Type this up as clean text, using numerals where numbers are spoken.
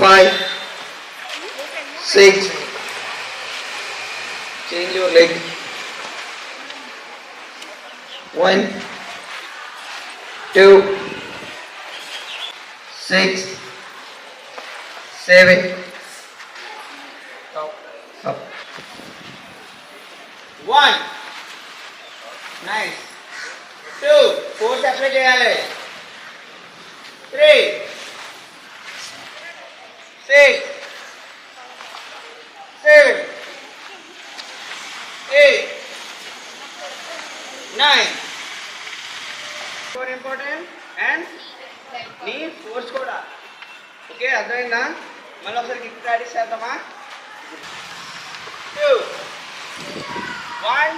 5, 6. Change your leg. 1, 2, 6, 7. Up. 1. Nice. 2. 4 separate చేయాలి. 3, 6, 7, 8, 9. More important and నీ force కూడా. Okay అర్థమైందా? మళ్ళీ ఒకసారి కిక్ ప్రాక్టీస్ చేద్దామా? 2, 1.